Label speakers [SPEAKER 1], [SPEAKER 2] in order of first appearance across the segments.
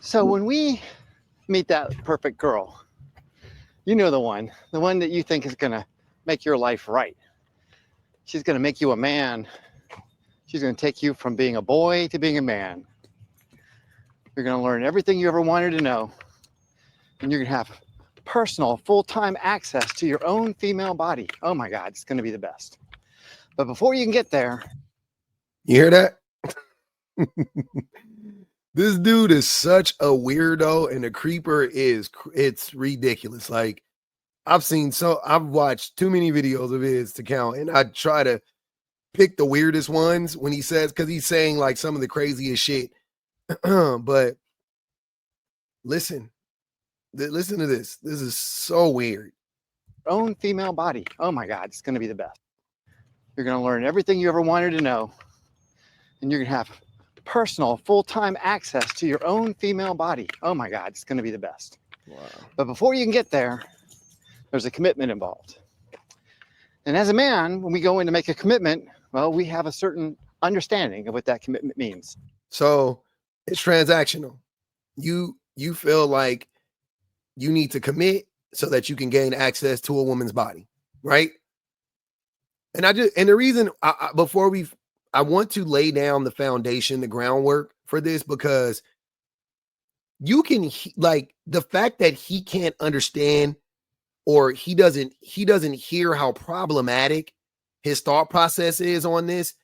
[SPEAKER 1] So when we meet that perfect girl, you know the one that you think is going to make your life right. She's going to make you a man. She's going to take you from being a boy to being a man. You're going to learn everything you ever wanted to know. And you're going to have personal, full-time access to your own female body. Oh my God, it's going to be the best. But before you can get there.
[SPEAKER 2] You hear that? This dude is such a weirdo, and the creeper it's ridiculous. Like, I've watched too many videos of his to count, and I try to pick the weirdest ones when he says, because he's saying like some of the craziest shit. But listen to this. This is so weird.
[SPEAKER 1] Own female body. Oh my God, it's going to be the best. You're going to learn everything you ever wanted to know, and you're going to have personal, full-time access to your own female body. Oh my God, it's going to be the best.
[SPEAKER 2] Wow.
[SPEAKER 1] But before you can get there, there's a commitment involved. And as a man, when we go in to make a commitment, well, we have a certain understanding of what that commitment means.
[SPEAKER 2] So it's transactional. You feel like you need to commit so that you can gain access to a woman's body, right? And the reason I want to lay down the foundation, the groundwork for this, because you can like the fact that he can't understand, or he doesn't hear how problematic his thought process is on this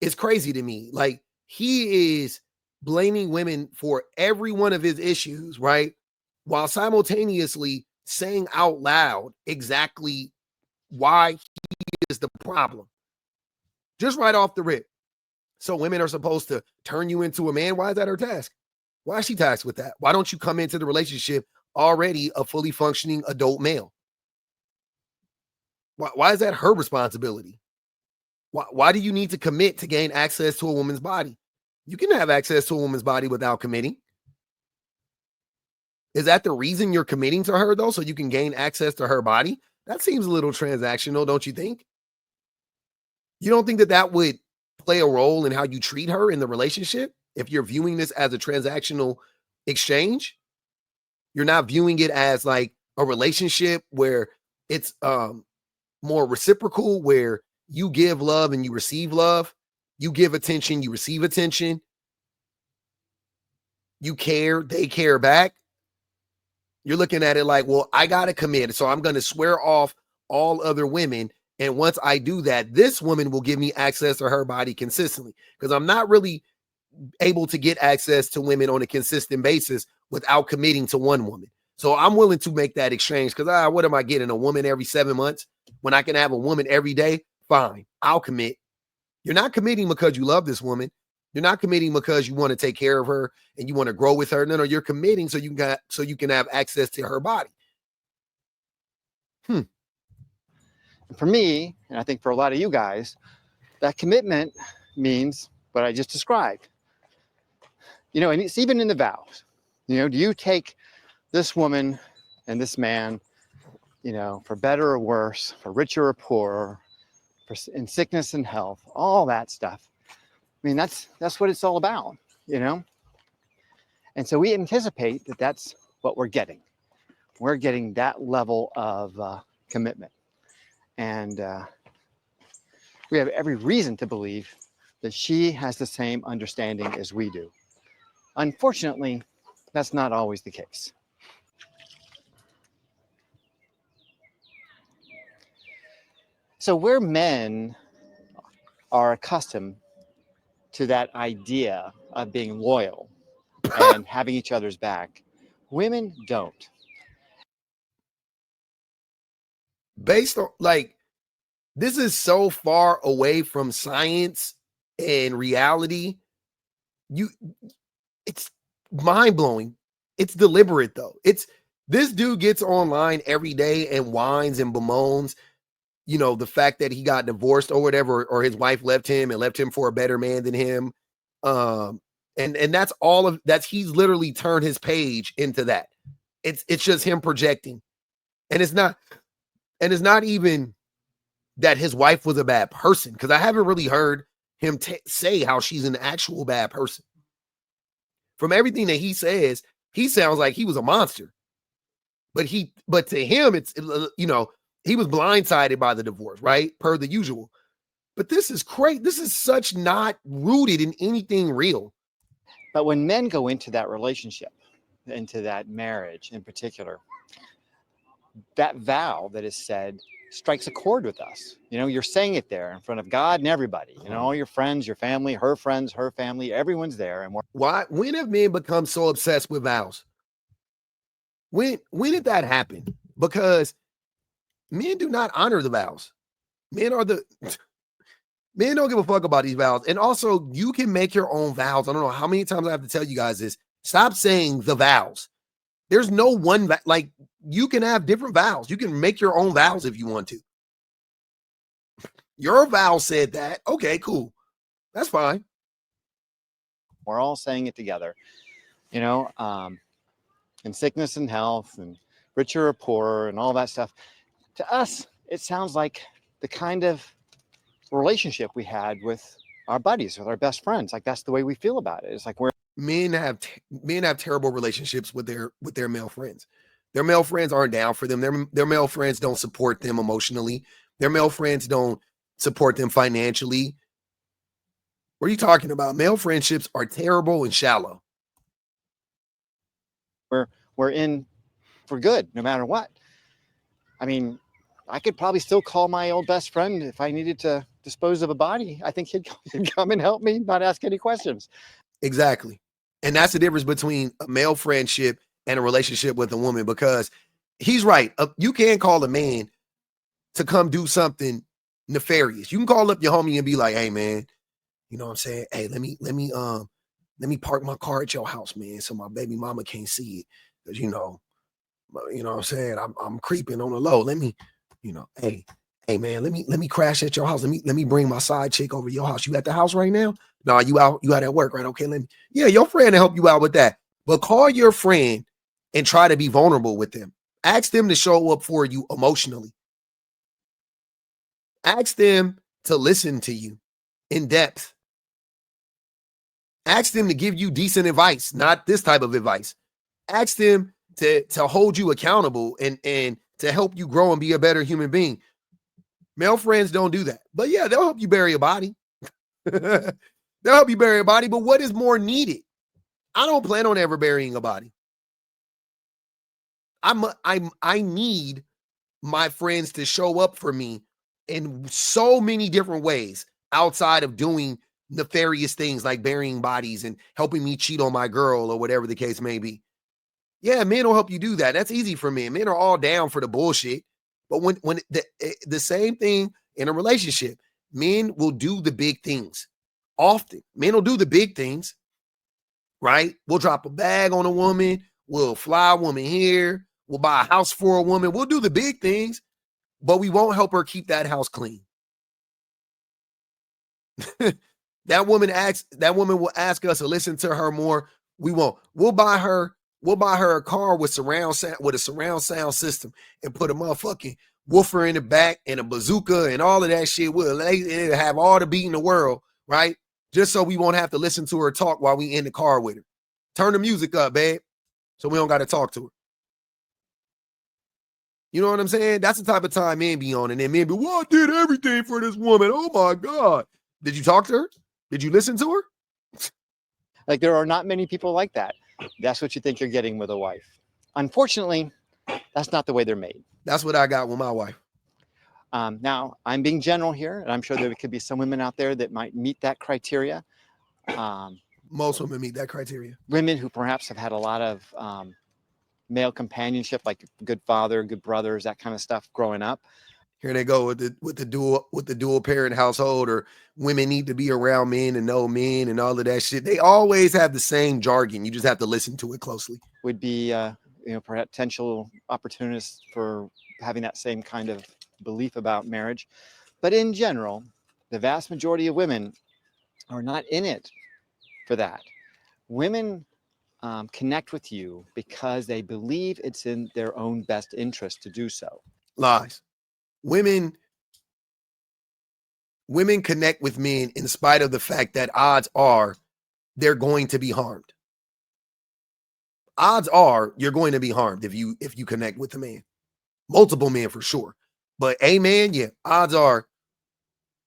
[SPEAKER 2] is crazy to me. Like, he is blaming women for every one of his issues, right? While simultaneously saying out loud exactly why he is the problem. Just right off the rip. So women are supposed to turn you into a man. Why is that her task? Why is she tasked with that? Why don't you come into the relationship already a fully functioning adult male? Why is that her responsibility? Why do you need to commit to gain access to a woman's body? You can have access to a woman's body without committing. Is that the reason you're committing to her, though, so you can gain access to her body? That seems a little transactional, don't you think? You don't think that would play a role in how you treat her in the relationship? If you're viewing this as a transactional exchange, you're not viewing it as like a relationship where it's more reciprocal, where you give love and you receive love. You give attention, you receive attention. You care, they care back. You're looking at it like, well, I got to commit, so I'm going to swear off all other women. And once I do that, this woman will give me access to her body consistently, because I'm not really able to get access to women on a consistent basis without committing to one woman. So I'm willing to make that exchange, because what am I getting? A woman every 7 months when I can have a woman every day? Fine, I'll commit. You're not committing because you love this woman. You're not committing because you want to take care of her and you want to grow with her. No, you're committing so you can have access to her body.
[SPEAKER 1] For me, and I think for a lot of you guys, that commitment means what I just described. And it's even in the vows. Do you take this woman and this man, for better or worse, for richer or poorer, in sickness and health, all that stuff? I mean, that's what it's all about, And so we anticipate that that's what we're getting. We're getting that level of commitment. And we have every reason to believe that she has the same understanding as we do. Unfortunately, that's not always the case. So where men are accustomed to that idea of being loyal and having each other's back, women don't.
[SPEAKER 2] Based on, like, this is so far away from science and reality. It's mind-blowing. It's deliberate, though. This dude gets online every day and whines and bemoans, the fact that he got divorced or whatever, or his wife left him and left him for a better man than him. And that's he's literally turned his page into that. It's just him projecting. And it's not even that his wife was a bad person, because I haven't really heard him say how she's an actual bad person. from everything that he says, he sounds like he was a monster. But to him, it's, you know, he was blindsided by the divorce, right? Per the usual. But this is crazy. This is such not rooted in anything real.
[SPEAKER 1] But when men go into that relationship, into that marriage in particular, that vow that is said strikes a chord with us. You know, you're saying it there in front of God and everybody, you know, all your friends, your family, her friends, her family, everyone's there. And
[SPEAKER 2] when have men become so obsessed with vows? When did that happen? Because men do not honor the vows. Men don't give a fuck about these vows. And also, you can make your own vows. I don't know how many times I have to tell you guys this. Stop saying the vows. There's no one, like, you can have different vows. You can make your own vows if you want to. Your vow said that. Okay, cool. That's fine.
[SPEAKER 1] we're all saying it together, you know, in sickness and health and richer or poorer and all that stuff. To us, it sounds like the kind of relationship we had with our buddies, with our best friends. Like, that's the way we feel about it. It's like
[SPEAKER 2] men have terrible relationships with their male friends. Their male friends aren't down for them. Their male friends don't support them emotionally. Their male friends don't support them financially. What are you talking about? Male friendships are terrible and shallow.
[SPEAKER 1] we're in for good, no matter what. I mean, I could probably still call my old best friend if I needed to dispose of a body. I think he'd come and help me, not ask any questions.
[SPEAKER 2] Exactly. And that's the difference between a male friendship and a relationship with a woman, because he's right. You can call a man to come do something nefarious. You can call up your homie and be like, hey, man, you know what I'm saying? Hey, let me park my car at your house, man, so my baby mama can't see it. Because, you know what I'm saying? I'm creeping on the low. Let me, you know, hey, man, let me crash at your house. Let me bring my side chick over to your house. You at the house right now? No, you out at work, right? Okay, yeah, your friend will help you out with that. But call your friend and try to be vulnerable with them. Ask them to show up for you emotionally. Ask them to listen to you in depth. Ask them to give you decent advice, not this type of advice. Ask them to hold you accountable and to help you grow and be a better human being. Male friends don't do that. But yeah, they'll help you bury a body. They'll help you bury a body, but what is more needed? I don't plan on ever burying a body. I need my friends to show up for me in so many different ways outside of doing nefarious things like burying bodies and helping me cheat on my girl or whatever the case may be. Yeah, men will help you do that. That's easy for men. Men are all down for the bullshit. But when the same thing in a relationship, men will do the big things. Often, men will do the big things, right? We'll drop a bag on a woman. We'll fly a woman here. We'll buy a house for a woman. We'll do the big things, but we won't help her keep that house clean. That woman will ask us to listen to her more. We won't. We'll buy her a car with a surround sound system and put a motherfucking woofer in the back and a bazooka and all of that shit. We'll have all the beat in the world, right? Just so we won't have to listen to her talk while we in the car with her. Turn the music up, babe, so we don't got to talk to her. You know what I'm saying? That's the type of time men be on. And then men be, well, I did everything for this woman. Oh my God. Did you talk to her? Did you listen to her?
[SPEAKER 1] Like, there are not many people like that. That's what you think you're getting with a wife. Unfortunately, that's not the way they're made.
[SPEAKER 2] That's what I got with my wife.
[SPEAKER 1] Now, I'm being general here, and I'm sure there could be some women out there that might meet that criteria.
[SPEAKER 2] Most women meet that criteria.
[SPEAKER 1] Women who perhaps have had a lot of male companionship, like good father, good brothers, that kind of stuff growing up.
[SPEAKER 2] Here they go with the dual parent household, or women need to be around men and know men and all of that shit. They always have the same jargon. You just have to listen to it closely.
[SPEAKER 1] Would be potential opportunists for having that same kind of belief about marriage. But in general, the vast majority of women are not in it for that. Women connect with you because they believe it's in their own best interest to do so.
[SPEAKER 2] Lies. Women connect with men in spite of the fact that odds are they're going to be harmed. odds are you're going to be harmed if you connect with a man. Multiple men for sure. But a man, yeah, odds are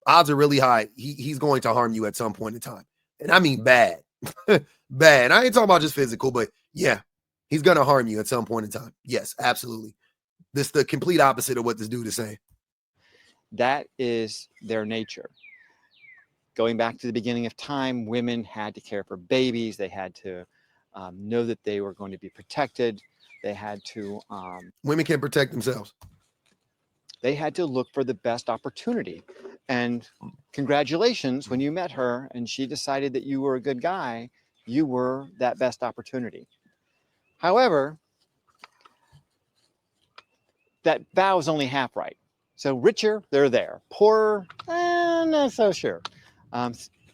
[SPEAKER 2] really high. He's going to harm you at some point in time. And I mean bad. Bad. I ain't talking about just physical, but yeah, he's gonna harm you at some point in time. Yes, absolutely. This the complete opposite of what this dude is saying.
[SPEAKER 1] That is their nature. Going back to the beginning of time, women had to care for babies. They had to know that they were going to be protected. They had to
[SPEAKER 2] Women can protect themselves.
[SPEAKER 1] they had to look for the best opportunity. And congratulations, when you met her and she decided that you were a good guy, you were that best opportunity. However, that vow is only half right. So richer, they're there. Poorer, not so sure.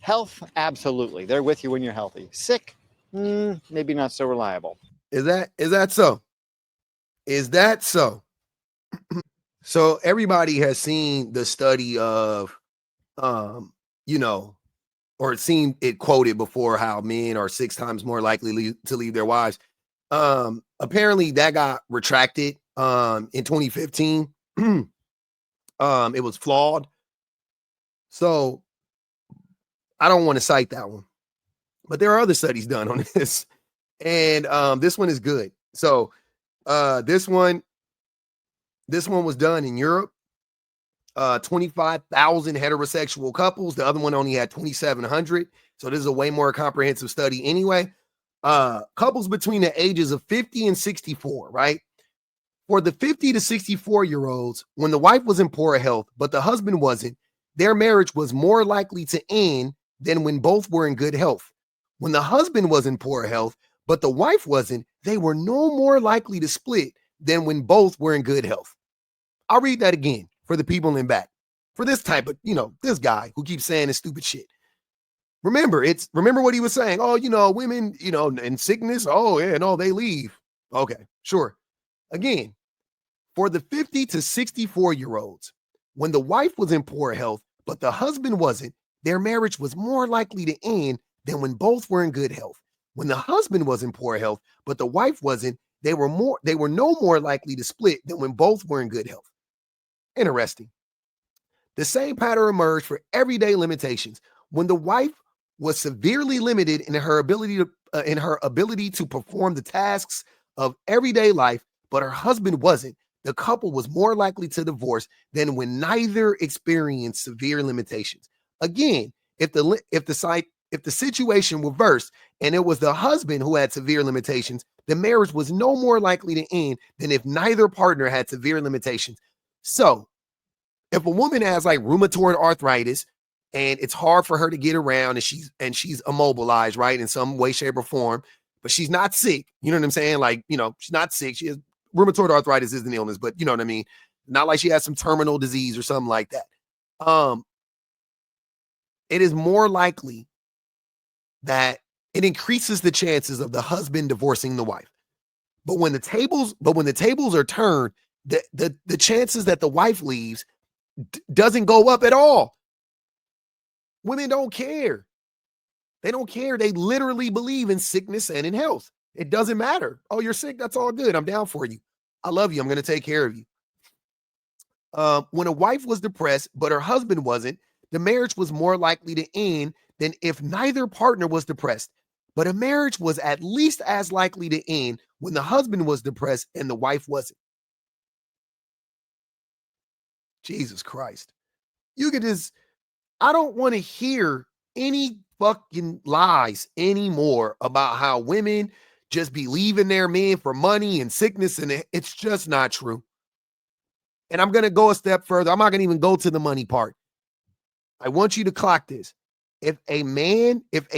[SPEAKER 1] Health, absolutely. They're with you when you're healthy. Sick, maybe not so reliable.
[SPEAKER 2] Is that so? Is that so? So everybody has seen the study of you know, or seen it quoted before how men are 6 times more likely to leave their wives. Apparently that got retracted in 2015. It was flawed. So I don't want to cite that one. But there are other studies done on this. And this one is good. So this one was done in Europe. 25,000 heterosexual couples. The other one only had 2,700. So this is a way more comprehensive study anyway. Couples between the ages of 50 and 64, right? For the 50 to 64-year-olds, when the wife was in poor health, but the husband wasn't, their marriage was more likely to end than when both were in good health. When the husband was in poor health, but the wife wasn't, they were no more likely to split than when both were in good health. I'll read that again for the people in back. For this type of, this guy who keeps saying this stupid shit. Remember what he was saying. Oh, women, in sickness. Oh, yeah, no, they leave. Okay, sure. Again, for the 50 to 64-year-olds, when the wife was in poor health, but the husband wasn't, their marriage was more likely to end than when both were in good health. When the husband was in poor health, but the wife wasn't, they were no more likely to split than when both were in good health. Interesting. The same pattern emerged for everyday limitations. When the wife was severely limited in her ability to perform the tasks of everyday life, but her husband wasn't, the couple was more likely to divorce than when neither experienced severe limitations. Again, if the situation reversed and it was the husband who had severe limitations, the marriage was no more likely to end than if neither partner had severe limitations. So, if a woman has like rheumatoid arthritis and it's hard for her to get around and she's immobilized, right, in some way, shape, or form, but she's not sick, you know what I'm saying? Like, she's not sick. She has rheumatoid arthritis is an illness, but you know what I mean? Not like she has some terminal disease or something like that. It is more likely that it increases the chances of the husband divorcing the wife. But when the tables are turned, the chances that the wife leaves doesn't go up at all. Women don't care. They don't care. They literally believe in sickness and in health. It doesn't matter. Oh, you're sick. That's all good. I'm down for you. I love you. I'm going to take care of you. When a wife was depressed, but her husband wasn't, the marriage was more likely to end than if neither partner was depressed. But a marriage was at least as likely to end when the husband was depressed and the wife wasn't. Jesus Christ. I don't want to hear any fucking lies anymore about how women just be leaving their men for money and sickness, and it's just not true. And I'm going to go a step further. I'm not going to even go to the money part. I want you to clock this. If a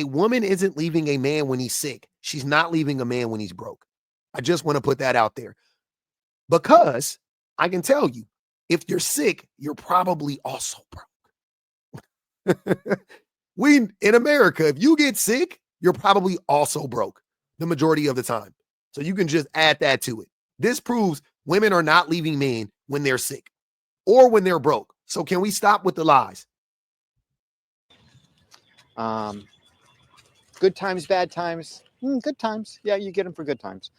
[SPEAKER 2] woman isn't leaving a man when he's sick, she's not leaving a man when he's broke. I just want to put that out there. Because I can tell you, if you're sick, you're probably also broke. In America, if you get sick, you're probably also broke the majority of the time. So you can just add that to it. This proves women are not leaving men when they're sick or when they're broke. So can we stop with the lies?
[SPEAKER 1] Good times, bad times. Good times. Yeah, you get them for good times.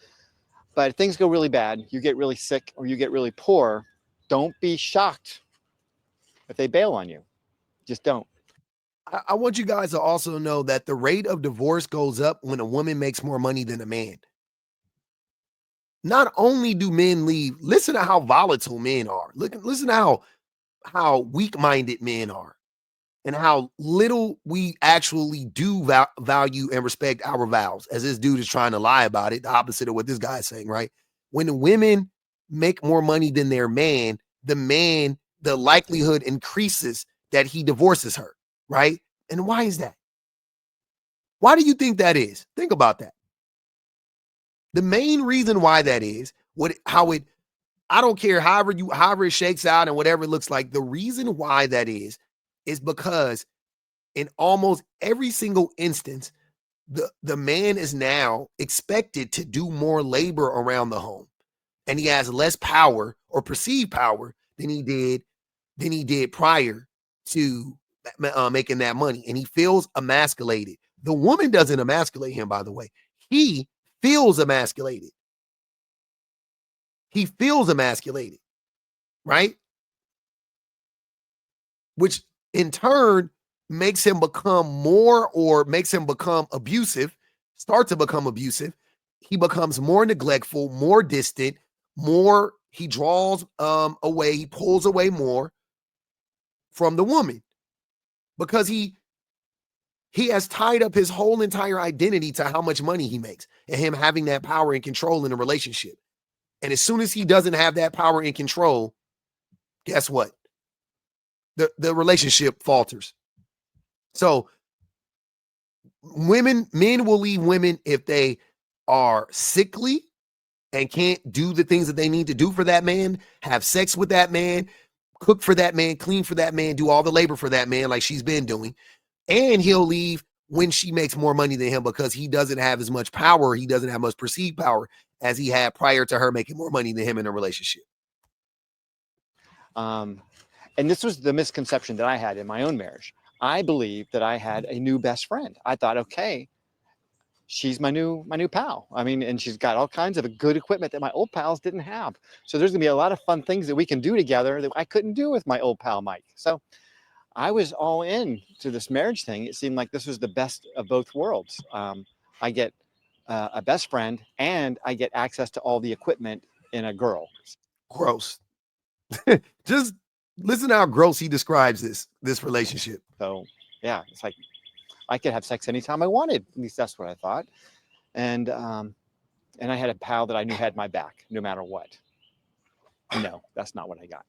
[SPEAKER 1] But if things go really bad, you get really sick or you get really poor, don't be shocked if they bail on you. Just don't.
[SPEAKER 2] I want you guys to also know that the rate of divorce goes up when a woman makes more money than a man. Not only do men leave, listen to how volatile men are. Listen to how weak-minded men are and how little we actually do value and respect our vows, as this dude is trying to lie about it, the opposite of what this guy is saying, right? When the women make more money than their man, the likelihood increases that he divorces her, right? And why is that? Why do you think that is? Think about that. The main reason why that is, I don't care however it shakes out and whatever it looks like. The reason why that is because in almost every single instance, the man is now expected to do more labor around the home, and he has less power or perceived power than he did prior to making that money, and he feels emasculated. The woman doesn't emasculate him, by the way. He feels emasculated. He feels emasculated, right? Which in turn makes him become abusive, start to become abusive. He becomes more neglectful, more distant, he draws away, he pulls away more from the woman because he has tied up his whole entire identity to how much money he makes and him having that power and control in a relationship. And as soon as he doesn't have that power and control, guess what? The relationship falters. So men will leave women if they are sickly and can't do the things that they need to do for that man, have sex with that man, cook for that man, clean for that man, do all the labor for that man like she's been doing. And he'll leave when she makes more money than him because he doesn't have as much power, he doesn't have much perceived power as he had prior to her making more money than him in a relationship.
[SPEAKER 1] And this was the misconception that I had in my own marriage. I believed that I had a new best friend. I thought, okay, she's my new pal. I mean, and she's got all kinds of good equipment that my old pals didn't have. So there's gonna be a lot of fun things that we can do together that I couldn't do with my old pal Mike. So I was all in to this marriage thing. It seemed like this was the best of both worlds. I get a best friend and I get access to all the equipment in a girl.
[SPEAKER 2] Gross. Just listen to how gross he describes this relationship.
[SPEAKER 1] So yeah, it's like I could have sex anytime I wanted. At least that's what I thought. And I had a pal that I knew had my back no matter what. No, that's not what I got.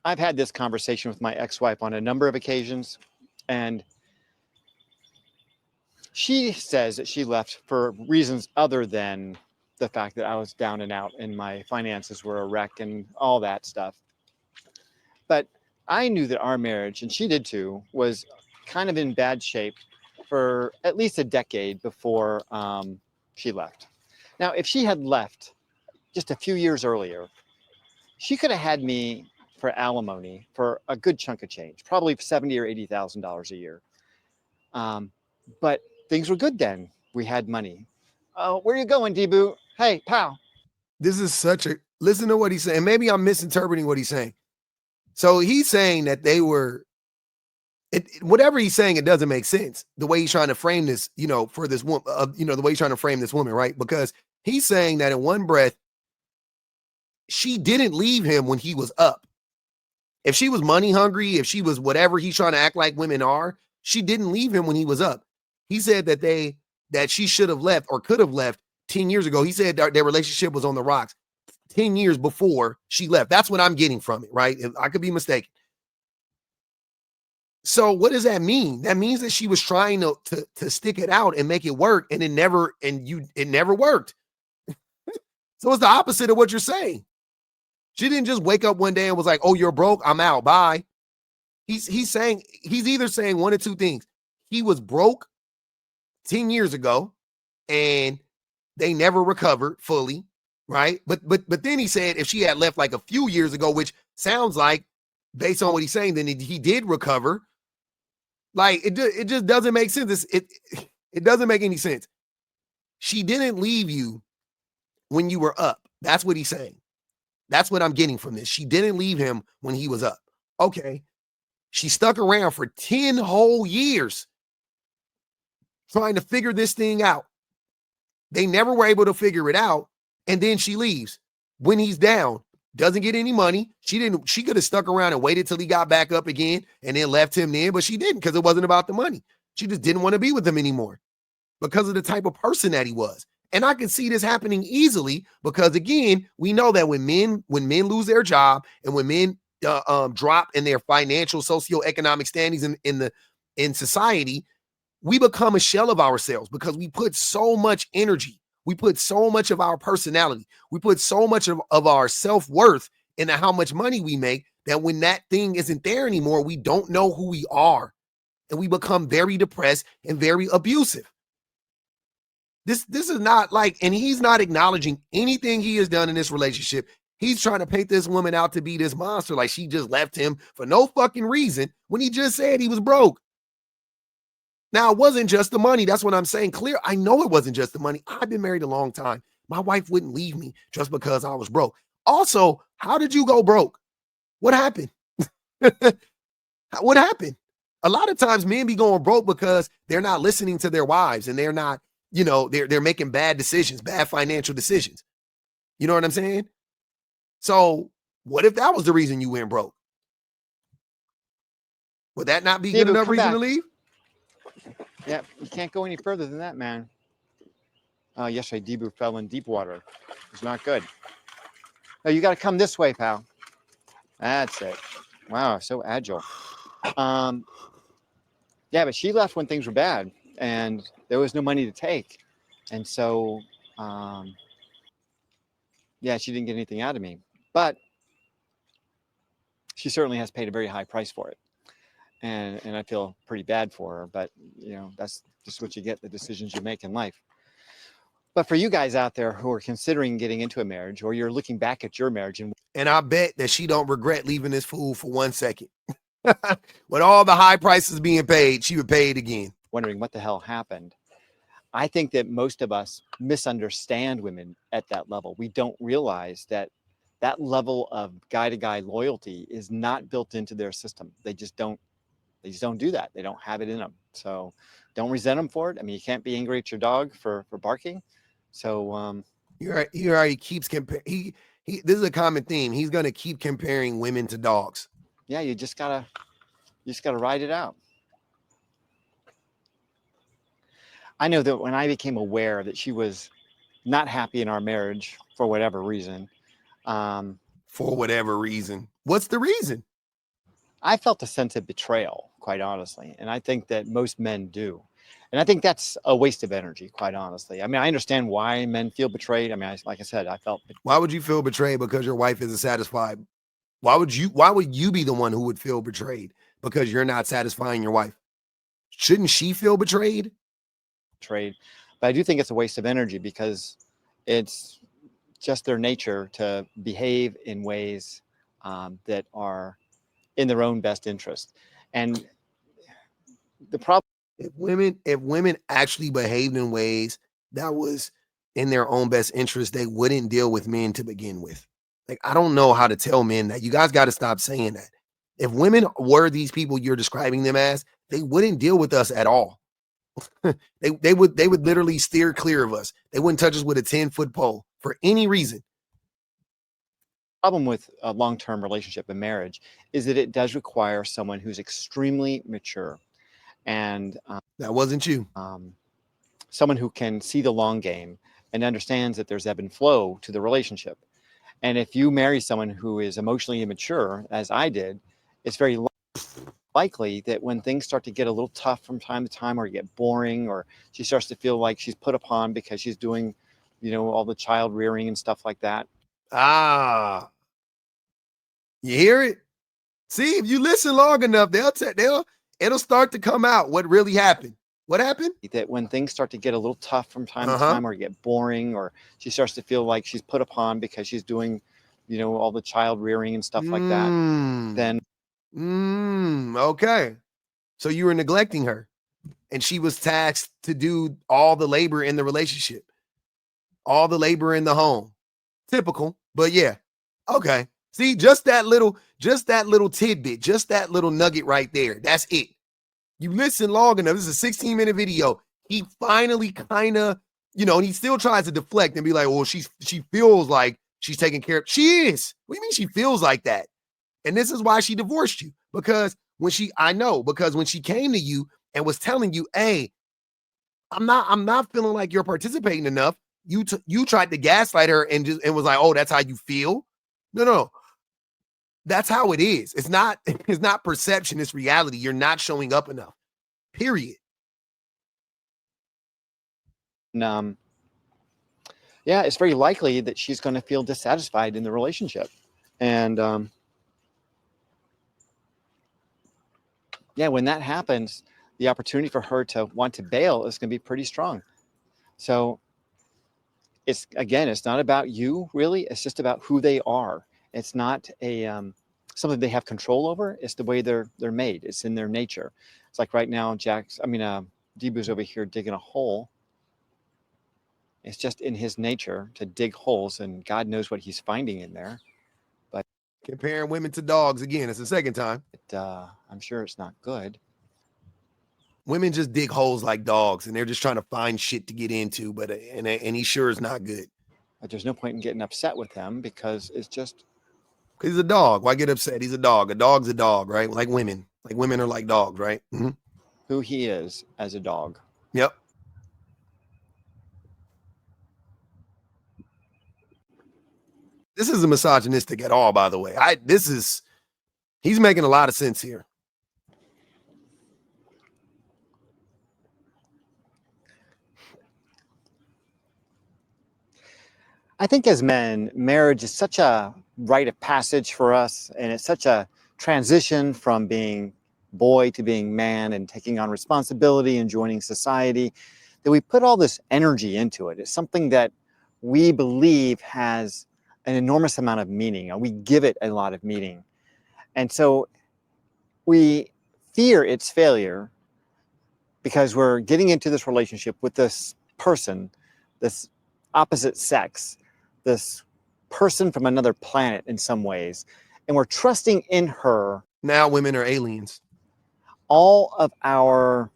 [SPEAKER 1] I've had this conversation with my ex-wife on a number of occasions, and she says that she left for reasons other than the fact that I was down and out and my finances were a wreck and all that stuff. But I knew that our marriage, and she did too, was kind of in bad shape for at least a decade before she left. Now, if she had left just a few years earlier, she could have had me for alimony for a good chunk of change, probably $70,000 or $80,000 a year. But things were good then. We had money. Oh, where are you going, Debu? Hey, pal.
[SPEAKER 2] This is listen to what he's saying. Maybe I'm misinterpreting what he's saying. So he's saying that they were, whatever he's saying, it doesn't make sense. The way he's trying to frame this, for this woman, the way he's trying to frame this woman, right? Because he's saying that in one breath, she didn't leave him when he was up. If she was money hungry, if she was whatever he's trying to act like women are, she didn't leave him when he was up. He said that she should have left or could have left 10 years ago. He said their relationship was on the rocks 10 years before she left. That's what I'm getting from it, right? I could be mistaken. So what does that mean? That means that she was trying to stick it out and make it work, and it never worked. So it's the opposite of what you're saying. She didn't just wake up one day and was like, "Oh, you're broke. I'm out. Bye." He's either saying one of two things. He was broke 10 years ago and they never recovered fully, right? But then he said if she had left like a few years ago, which sounds like based on what he's saying, then he did recover. Like it just doesn't make sense. It doesn't make any sense. She didn't leave you when you were up. That's what he's saying. That's what I'm getting from this. She didn't leave him when he was up. Okay. She stuck around for 10 whole years trying to figure this thing out. They never were able to figure it out. And then she leaves when he's down, doesn't get any money. She could have stuck around and waited till he got back up again and then left him then, but she didn't because it wasn't about the money. She just didn't want to be with him anymore because of the type of person that he was. And I can see this happening easily because, again, we know that when men lose their job and when men drop in their financial, socioeconomic standings in society, we become a shell of ourselves because we put so much energy. We put so much of our personality. We put so much of our self-worth into how much money we make that when that thing isn't there anymore, we don't know who we are. And we become very depressed and very abusive. This is not like, and he's not acknowledging anything he has done in this relationship. He's trying to paint this woman out to be this monster, like she just left him for no fucking reason when he just said he was broke. Now, it wasn't just the money. That's what I'm saying. Clear. I know it wasn't just the money. I've been married a long time. My wife wouldn't leave me just because I was broke. Also, how did you go broke? What happened? What happened? A lot of times men be going broke because they're not listening to their wives and they're not, they're making bad decisions, bad financial decisions. You know what I'm saying? So what if that was the reason you went broke? Would that not be good enough reason to leave?
[SPEAKER 1] Yeah, you can't go any further than that, man. Yesterday, Debu fell in deep water. It's not good. No, you got to come this way, pal. That's it. Wow, so agile. Yeah, but she left when things were bad, and there was no money to take, and so, yeah, she didn't get anything out of me. But she certainly has paid a very high price for it, and I feel pretty bad for her. But that's just what you get, the decisions you make in life. But for you guys out there who are considering getting into a marriage, or you're looking back at your marriage,
[SPEAKER 2] and I bet that she don't regret leaving this fool for 1 second. With all the high prices being paid, she would pay it again.
[SPEAKER 1] Wondering what the hell happened. I think that most of us misunderstand women at that level. We don't realize that that level of guy-to-guy loyalty is not built into their system. They just don't do that. They don't have it in them. So don't resent them for it. I mean, you can't be angry at your dog for barking. So
[SPEAKER 2] you're right. He keeps comparing. This is a common theme. He's going to keep comparing women to dogs.
[SPEAKER 1] Yeah, you just gotta ride it out. I know that when I became aware that she was not happy in our marriage for whatever reason.
[SPEAKER 2] What's the reason?
[SPEAKER 1] I felt a sense of betrayal, quite honestly. And I think that most men do. And I think that's a waste of energy, quite honestly. I mean, I understand why men feel betrayed. I mean, like I said, I felt betrayed.
[SPEAKER 2] Why would you feel betrayed because your wife isn't satisfied? Why would you be the one who would feel betrayed because you're not satisfying your wife? Shouldn't she feel betrayed?
[SPEAKER 1] But I do think it's a waste of energy because it's just their nature to behave in ways that are in their own best interest. And the problem,
[SPEAKER 2] if women actually behaved in ways that was in their own best interest, they wouldn't deal with men to begin with. Like, I don't know how to tell men that. You guys got to stop saying that. If women were these people you're describing them as, they wouldn't deal with us at all. they would literally steer clear of us. They wouldn't touch us with a 10-foot pole for any reason.
[SPEAKER 1] Problem with a long-term relationship and marriage is that it does require someone who's extremely mature, and
[SPEAKER 2] that wasn't you.
[SPEAKER 1] Someone who can see the long game and understands that there's ebb and flow to the relationship. And if you marry someone who is emotionally immature, as I did, it's very likely that when things start to get a little tough from time to time, or get boring, or she starts to feel like she's put upon because she's doing, all the child rearing and stuff like that.
[SPEAKER 2] You hear it? See, if you listen long enough, it'll start to come out what really happened. What happened?
[SPEAKER 1] That when things start to get a little tough from time to time, or get boring, or she starts to feel like she's put upon because she's doing, all the child rearing and stuff like that, then
[SPEAKER 2] Okay. So you were neglecting her, and she was tasked to do all the labor in the relationship, all the labor in the home. Typical, but yeah. Okay. See, just that little tidbit, just that little nugget right there. That's it. You listen long enough. This is a 16-minute video. He finally kind of, and he still tries to deflect and be like, well, she feels like she's taking care of. She is. What do you mean she feels like that? And this is why she divorced you. Because when she came to you and was telling you, hey, I'm not feeling like you're participating enough. You tried to gaslight her and was like, oh, that's how you feel. No. That's how it is. It's not perception, it's reality. You're not showing up enough. Period.
[SPEAKER 1] And yeah, it's very likely that she's going to feel dissatisfied in the relationship. And yeah, when that happens, the opportunity for her to want to bail is going to be pretty strong. So it's not about you really. It's just about who they are. It's not something they have control over. It's the way they're made. It's in their nature. It's like right now, Debu's over here digging a hole. It's just in his nature to dig holes, and God knows what he's finding in there. But
[SPEAKER 2] comparing women to dogs again, it's the second time.
[SPEAKER 1] I'm sure it's not good.
[SPEAKER 2] Women just dig holes like dogs, and they're just trying to find shit to get into. But and he sure is not good.
[SPEAKER 1] But there's no point in getting upset with him because it's just.
[SPEAKER 2] Because he's a dog. Why get upset? He's a dog. A dog's a dog, right? Like women. Like women are like dogs, right? Mm-hmm.
[SPEAKER 1] Who he is as a dog.
[SPEAKER 2] Yep. This isn't misogynistic at all, by the way. He's making a lot of sense here.
[SPEAKER 1] I think as men, marriage is such a rite of passage for us, and it's such a transition from being boy to being man and taking on responsibility and joining society, that we put all this energy into it. It's something that we believe has an enormous amount of meaning, and we give it a lot of meaning. And so we fear its failure because we're getting into this relationship with this person, this opposite sex, this person from another planet in some ways, and we're trusting in her.
[SPEAKER 2] Now women are aliens.
[SPEAKER 1] All of our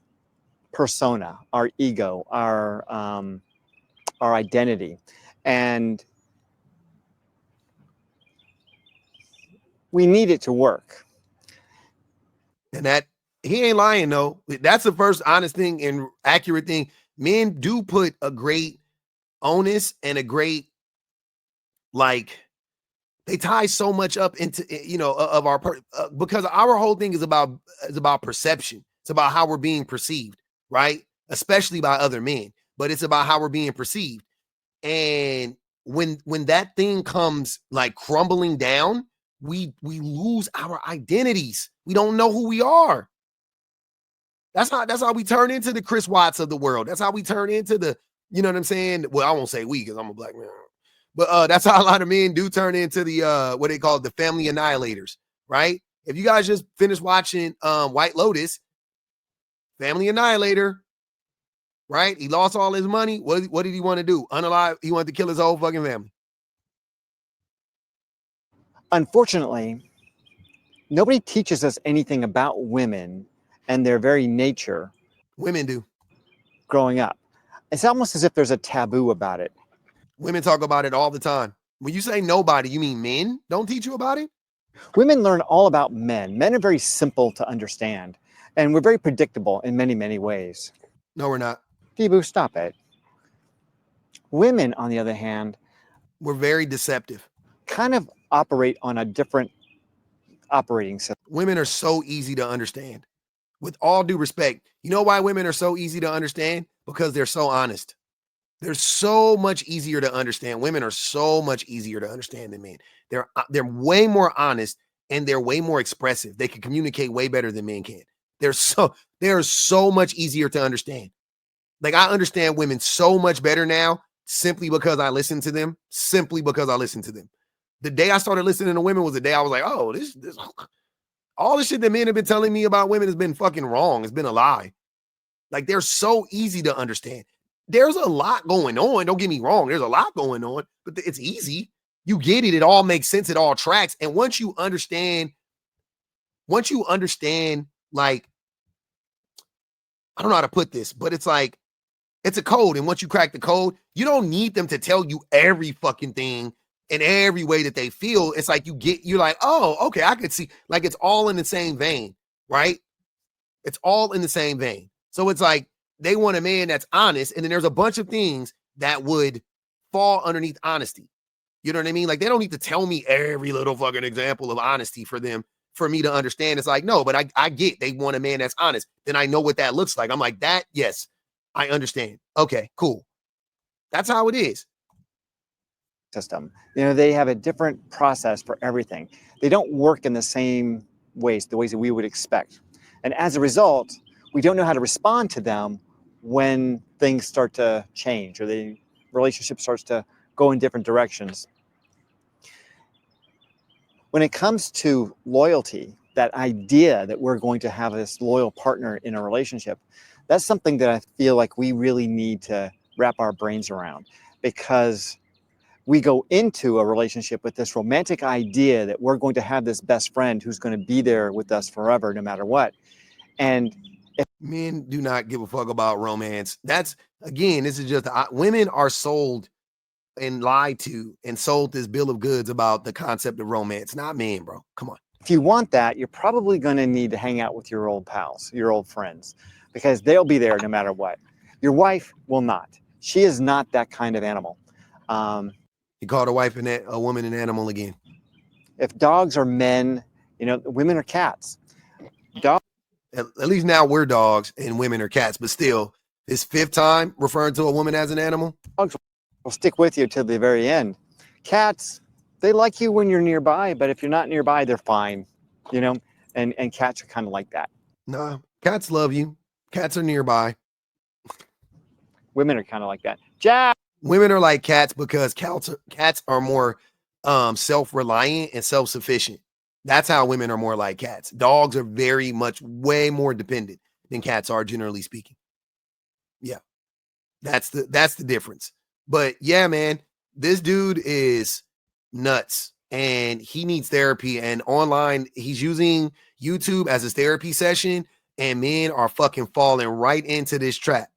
[SPEAKER 1] persona, our ego, our identity, and we need it to work.
[SPEAKER 2] And that he ain't lying though. That's the first honest thing and accurate thing. Men do put a great onus and a great they tie so much up into of our because our whole thing is about perception. It's about how we're being perceived, right? Especially by other men, but it's about how we're being perceived. And when that thing comes like crumbling down, we lose our identities. We don't know who we are. That's how we turn into the Chris Watts of the world. That's how we turn into the, you know what I'm saying? Well, I won't say we because I'm a black man. But that's how a lot of men do turn into the what they call the family annihilators, right? If you guys just finished watching White Lotus, family annihilator, right? He lost all his money. What did he want to do? Unalive. He wanted to kill his whole fucking family.
[SPEAKER 1] Unfortunately, nobody teaches us anything about women and their very nature.
[SPEAKER 2] Women do.
[SPEAKER 1] Growing up. It's almost as if there's a taboo about it.
[SPEAKER 2] Women talk about it all the time. When you say nobody, you mean men don't teach you about it?
[SPEAKER 1] Women learn all about men. Men are very simple to understand, and we're very predictable in many, many ways.
[SPEAKER 2] No, we're not.
[SPEAKER 1] Debu, stop it. Women, on the other hand,
[SPEAKER 2] we're very deceptive.
[SPEAKER 1] Kind of operate on a different operating system.
[SPEAKER 2] Women are so easy to understand. With all due respect, you know why women are so easy to understand? Because they're so honest. They're so much easier to understand. Women are so much easier to understand than men. They're way more honest and they're way more expressive. They can communicate way better than men can. They're so much easier to understand. Like I understand women so much better now simply because I listen to them. Simply because I listen to them. The day I started listening to women was the day I was like, oh, this All the shit that men have been telling me about women has been fucking wrong. It's been a lie. Like, they're so easy to understand. There's a lot going on. Don't get me wrong. There's a lot going on, but it's easy. You get it. It all makes sense. It all tracks. And once you understand, like, I don't know how to put this, but it's like, it's a code. And once you crack the code, you don't need them to tell you every fucking thing in every way that they feel. It's like you're like, oh, okay, I could see. Like, it's all in the same vein, right? It's all in the same vein. So it's like they want a man that's honest. And then there's a bunch of things that would fall underneath honesty. You know what I mean? Like, they don't need to tell me every little fucking example of honesty for me to understand. It's like, no, but I get they want a man that's honest. Then I know what that looks like. I'm like, that, yes, I understand. Okay, cool. That's how it is.
[SPEAKER 1] System. You know, they have a different process for everything. They don't work in the same ways, the ways that we would expect. And as a result, we don't know how to respond to them when things start to change or the relationship starts to go in different directions. When it comes to loyalty, that idea that we're going to have this loyal partner in a relationship, that's something that I feel like we really need to wrap our brains around, because we go into a relationship with this romantic idea that we're going to have this best friend who's going to be there with us forever, no matter what. And
[SPEAKER 2] men do not give a fuck about romance. That's, again, this is just, women are sold and lied to and sold this bill of goods about the concept of romance. Not men, bro. Come on.
[SPEAKER 1] if you want that, you're probably going to need to hang out with your old pals, your old friends, because they'll be there no matter what. Your wife will not. She is not that kind of animal.
[SPEAKER 2] You called a woman an animal again.
[SPEAKER 1] If dogs are men, you know, women are cats. Dogs.
[SPEAKER 2] At least now we're dogs and women are cats, but still, this fifth time referring to a woman as an animal.
[SPEAKER 1] Dogs will stick with you till the very end. Cats, they like you when you're nearby, but if you're not nearby, they're fine, you know, and cats are kind of like that.
[SPEAKER 2] Nah, cats love you. Cats are nearby.
[SPEAKER 1] Women are kind of like that. Jack.
[SPEAKER 2] Women are like cats because cats are more self-reliant and self-sufficient. That's how women are more like cats. Dogs are very much way more dependent than cats are, generally speaking. Yeah, that's the difference. But yeah, man, this dude is nuts and he needs therapy. And online, he's using YouTube as his therapy session, and men are fucking falling right into this trap.